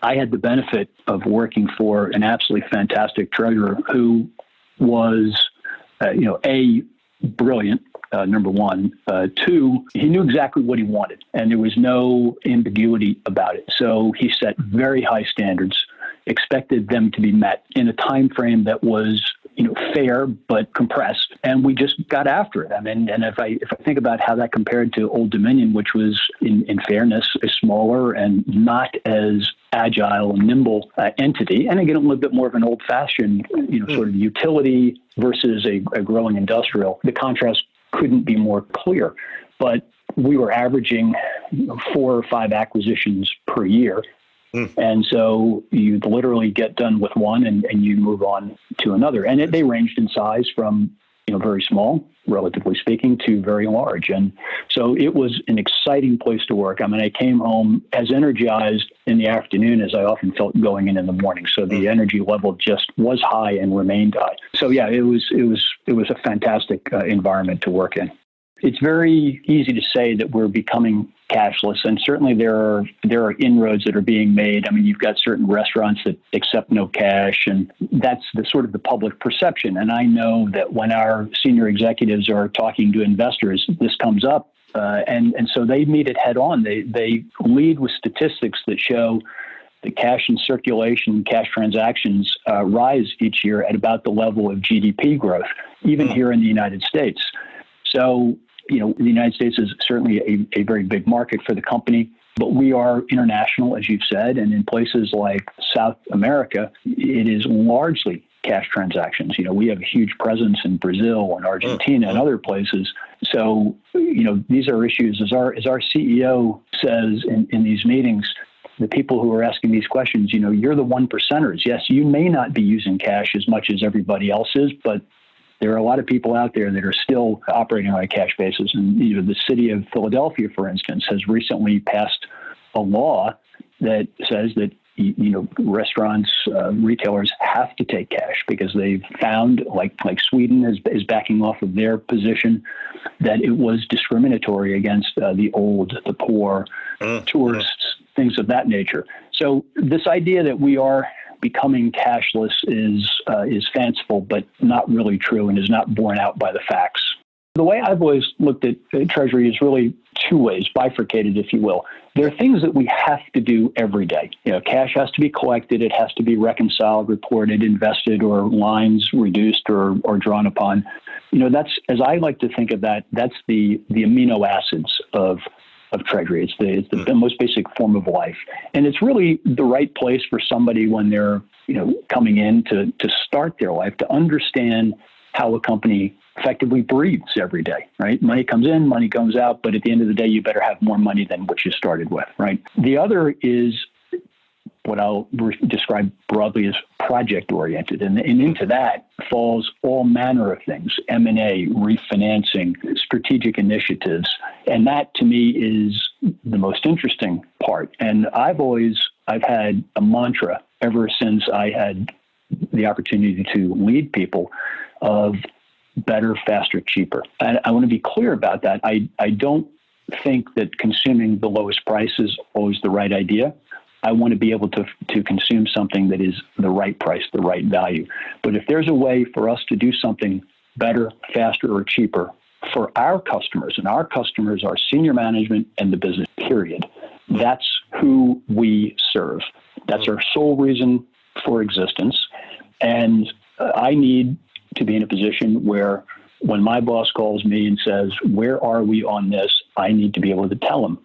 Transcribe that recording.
I had the benefit of working for an absolutely fantastic treasurer who was, A, brilliant, number one. Two, he knew exactly what he wanted, and there was no ambiguity about it. So he set very high standards, expected them to be met in a time frame that was fair but compressed, and we just got after it. I mean, and if I think about how that compared to Old Dominion, which was in fairness a smaller and not as agile and nimble entity, and again a little bit more of an old-fashioned sort of utility versus a growing industrial, the contrast couldn't be more clear. But we were averaging 4 or 5 acquisitions per year. And so you literally get done with one and you move on to another. And they ranged in size from, very small, relatively speaking, to very large. And so it was an exciting place to work. I mean, I came home as energized in the afternoon as I often felt going in the morning. So the energy level just was high and remained high. So yeah, it was a fantastic environment to work in. It's very easy to say that we're becoming cashless, and certainly there are inroads that are being made. I mean, you've got certain restaurants that accept no cash, and that's the sort of the public perception. And I know that when our senior executives are talking to investors, this comes up, and so they meet it head on. They lead with statistics that show that cash in circulation, cash transactions rise each year at about the level of GDP growth, even here in the United States. So, the United States is certainly a very big market for the company, but we are international, as you've said, and in places like South America, it is largely cash transactions. We have a huge presence in Brazil and Argentina and other places. So, these are issues, as our CEO says in these meetings, the people who are asking these questions, you're the 1%ers. Yes, you may not be using cash as much as everybody else is, but there are a lot of people out there that are still operating on a cash basis. And the city of Philadelphia, for instance, has recently passed a law that says that restaurants, retailers have to take cash because they've found, like Sweden is backing off of their position, that it was discriminatory against the old, the poor, tourists, things of that nature. So this idea that we are becoming cashless is fanciful, but not really true, and is not borne out by the facts. The way I've always looked at Treasury is really two ways, bifurcated, if you will. There are things that we have to do every day. Cash has to be collected, it has to be reconciled, reported, invested, or lines reduced or drawn upon. That's, as I like to think of that, that's the amino acids of Treasury. It's the most basic form of life. And it's really the right place for somebody when they're, coming in to start their life, to understand how a company effectively breathes every day, right? Money comes in, money comes out, but at the end of the day, you better have more money than what you started with, right? The other is what I'll describe broadly as project-oriented. And into that falls all manner of things, M&A, refinancing, strategic initiatives. And that, to me, is the most interesting part. And I've had a mantra ever since I had the opportunity to lead people of better, faster, cheaper. And I want to be clear about that. I don't think that consuming the lowest price is always the right idea. I want to be able to consume something that is the right price, the right value. But if there's a way for us to do something better, faster, or cheaper for our customers, and our customers are senior management and the business, period, that's who we serve. That's our sole reason for existence. And I need to be in a position where when my boss calls me and says, where are we on this? I need to be able to tell him